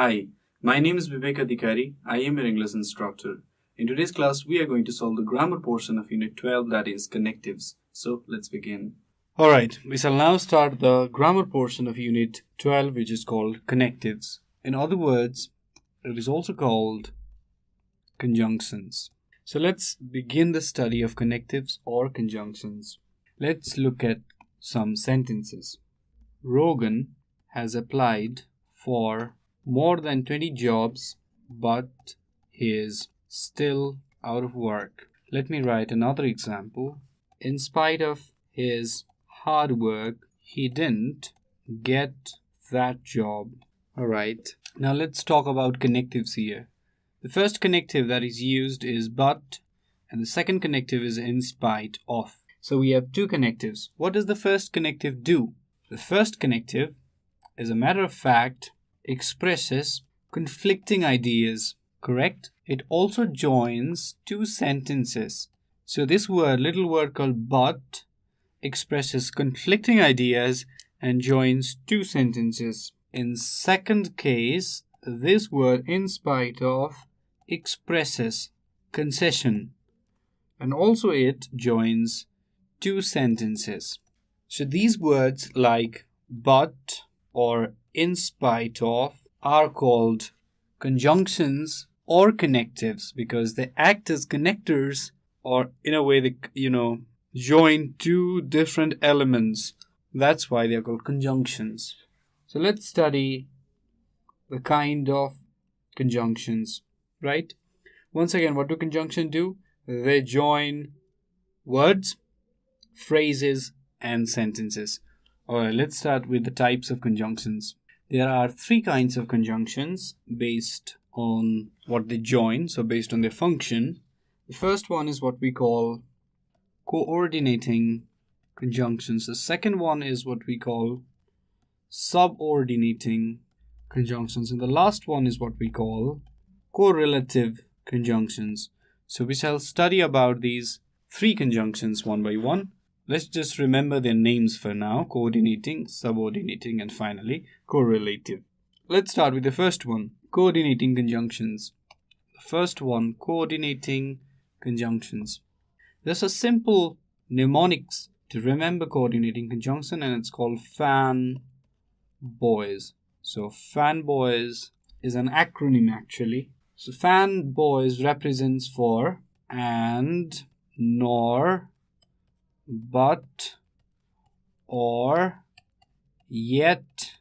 Hi, my name is Bibek Adhikari. I am your English instructor. In today's class, we are going to solve the grammar portion of Unit 12, that is Connectives. So, let's begin. Alright, we shall now start the grammar portion of Unit 12, which is called Connectives. In other words, it is also called conjunctions. So, let's begin the study of connectives or conjunctions. Let's look at some sentences. Rogan has applied for more than 20 jobs, but he is still out of work. Let me write another example. In spite of his hard work, he didn't get that job. Alright, now let's talk about connectives here. The first connective that is used is but, and the second connective is in spite of. So we have two connectives. What does the first connective do? The first connective, as a matter of fact, expresses conflicting ideas, correct? It also joins two sentences. So this word, little word called but, expresses conflicting ideas and joins two sentences. In second case, this word in spite of expresses concession, and also it joins two sentences. So these words like but or in spite of are called conjunctions or connectives because they act as connectors, or in a way they join two different elements. That's why they're called conjunctions. So let's study the kind of conjunctions, right? Once again, what do conjunctions do? They join words, phrases, and sentences. Alright, let's start with the types of conjunctions. There are three kinds of conjunctions based on what they join, so based on their function. The first one is what we call coordinating conjunctions. The second one is what we call subordinating conjunctions. And the last one is what we call correlative conjunctions. So we shall study about these three conjunctions one by one. Let's just remember their names for now: coordinating, subordinating, and finally correlative. Let's start with the first one, coordinating conjunctions. The first one, coordinating conjunctions. There's a simple mnemonics to remember coordinating conjunction, and it's called fanboys. So fanboys is an acronym actually. So fanboys represents for and, nor, but, or, yet,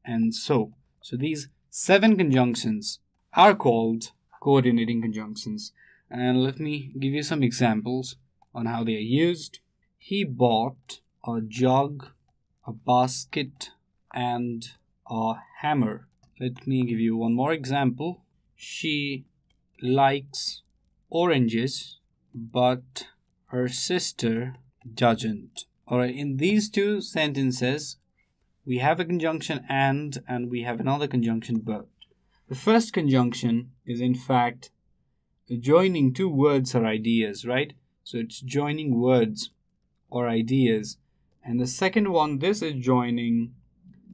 and so. So these 7 conjunctions are called coordinating conjunctions. And let me give you some examples on how they are used. He bought a jug, a basket, and a hammer. Let me give you one more example. She likes oranges, but her sister doesn't. Alright, in these two sentences, we have a conjunction and we have another conjunction but. The first conjunction is in fact joining two words or ideas, right? So it's joining words or ideas. And the second one, this is joining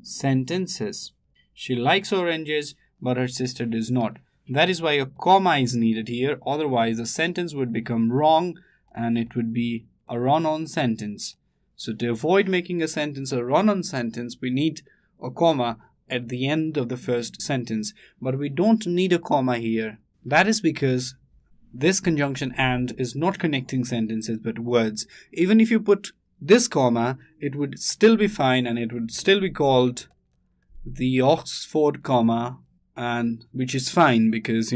sentences. She likes oranges, but her sister does not. That is why a comma is needed here. Otherwise, the sentence would become wrong and it would be a run-on sentence. So to avoid making a sentence a run-on sentence, we need a comma at the end of the first sentence. But we don't need a comma here. That is because this conjunction and is not connecting sentences but words. Even if you put this comma, it would still be fine and it would still be called the Oxford comma, and which is fine because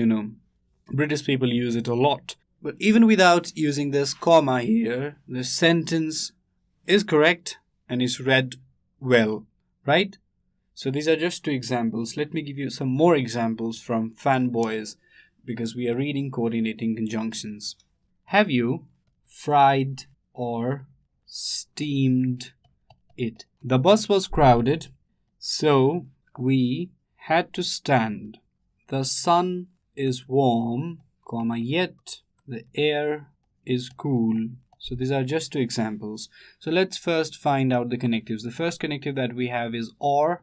British people use it a lot. But even without using this comma here, the sentence is correct and is read well, right? So these are just 2 examples. Let me give you some more examples from fanboys because we are reading coordinating conjunctions. Have you fried or steamed it? The bus was crowded, so we had to stand. The sun is warm, yet the air is cool. So these are just 2 examples. So let's first find out the connectives. The first connective that we have is or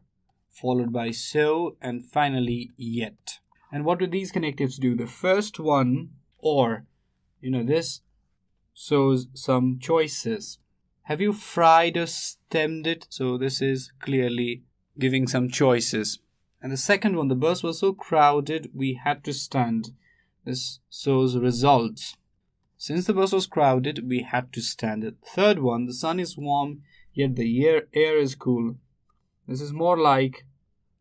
followed by so, and finally yet. And what do these connectives do? The first one, or, this shows some choices. Have you fried or steamed it? So this is clearly giving some choices. And the second one, the bus was so crowded we had to stand. This shows results. Since the bus was crowded, we had to stand it. Third one, the sun is warm, yet the air is cool. This is more like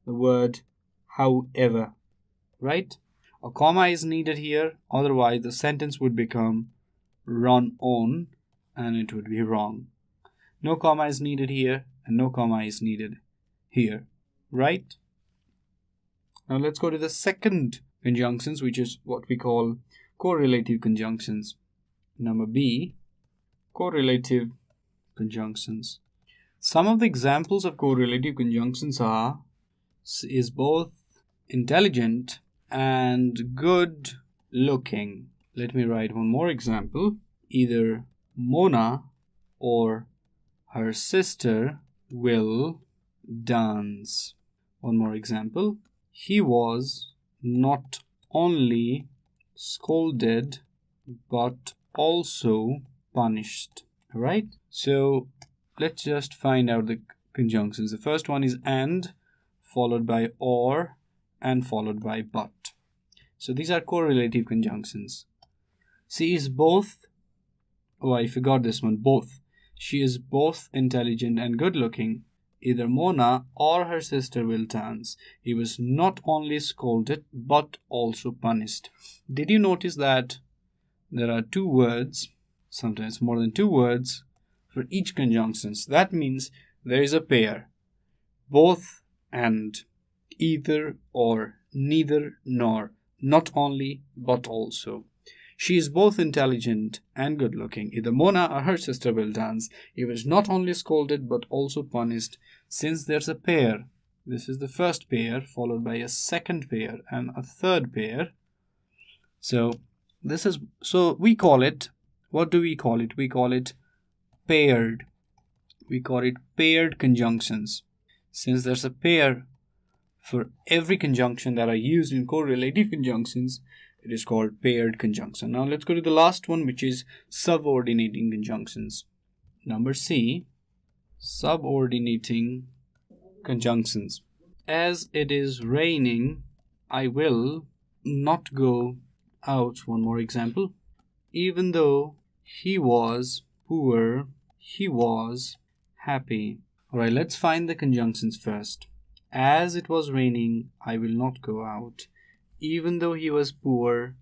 the word however, right? A comma is needed here, otherwise the sentence would become run on and it would be wrong. No comma is needed here and no comma is needed here, right? Now let's go to the second conjunctions, which is what we call correlative conjunctions. Number B, correlative conjunctions. Some of the examples of correlative conjunctions are is both intelligent and good looking. Let me write one more example. Either Mona or her sister will dance. One more example. He was not only scolded but also punished. Alright? So let's just find out the conjunctions. The first one is and, followed by or, and followed by but. So these are correlative conjunctions. She is both, oh I forgot this one, both. She is both intelligent and good looking. Either Mona or her sister will dance. He was not only scolded but also punished. Did you notice that there are two words, sometimes more than two words, for each conjunctions? That means there is a pair. Both and, either or, neither nor, not only but also. She is both intelligent and good looking. Either Mona or her sister will dance. He was not only scolded but also punished. Since there's a pair, this is the first pair followed by a second pair and a third pair. So we call it, what do we call it? We call it paired. We call it paired conjunctions. Since there's a pair for every conjunction that are used in correlative conjunctions, it is called paired conjunction. Now let's go to the last one, which is subordinating conjunctions. Number C, subordinating conjunctions. As it is raining, I will not go out. One more example. Even though he was poor, he was happy. Alright, let's find the conjunctions first. As it was raining, I will not go out. Even though he was poor,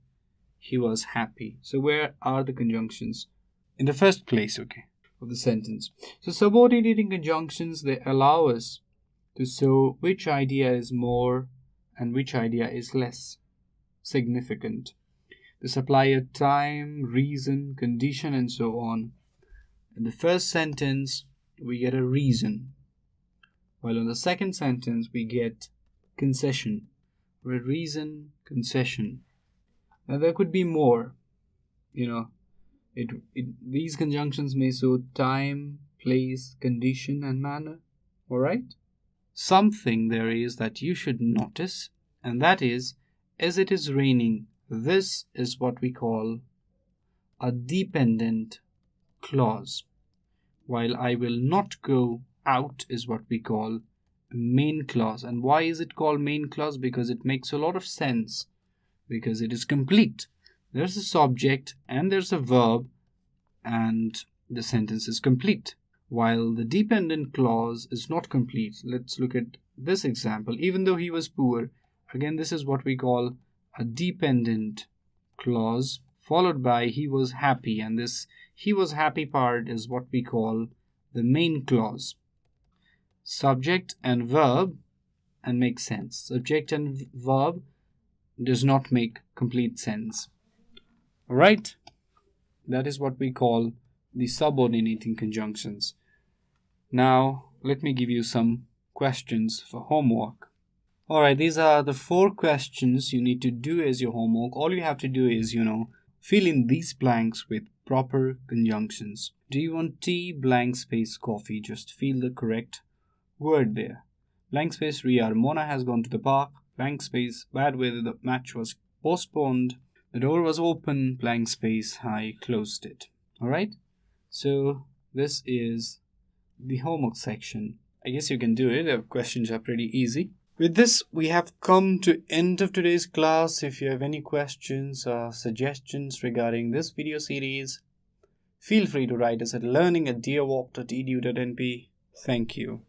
he was happy. So where are the conjunctions? In the first place, okay, of the sentence. So subordinating conjunctions, they allow us to show which idea is more and which idea is less significant. They supply a time, reason, condition, and so on. In the first sentence, we get a reason, while in the second sentence, we get concession. Reason, concession. Now there could be more. These conjunctions may show time, place, condition, and manner. Alright? Something there is that you should notice, and that is, as it is raining, this is what we call a dependent clause, while I will not go out is what we call main clause. And why is it called main clause? Because it makes a lot of sense, because it is complete. There's a subject and there's a verb and the sentence is complete, while the dependent clause is not complete. Let's look at this example. Even though he was poor, again this is what we call a dependent clause, followed by he was happy, and this he was happy part is what we call the main clause. Subject and verb and make sense. Subject and verb does not make complete sense. Alright? That is what we call the subordinating conjunctions. Now, let me give you some questions for homework. Alright, these are the 4 questions you need to do as your homework. All you have to do is, fill in these blanks with proper conjunctions. Do you want tea, blank space, coffee? Just fill the correct word there. Blank space, Ria Mona has gone to the park. Blank space, bad weather, the match was postponed. The door was open. Blank space, I closed it. Alright, so this is the homework section. I guess you can do it. The questions are pretty easy. With this, we have come to end of today's class. If you have any questions or suggestions regarding this video series, feel free to write us at learning@deerwalk.edu.np. Thank you.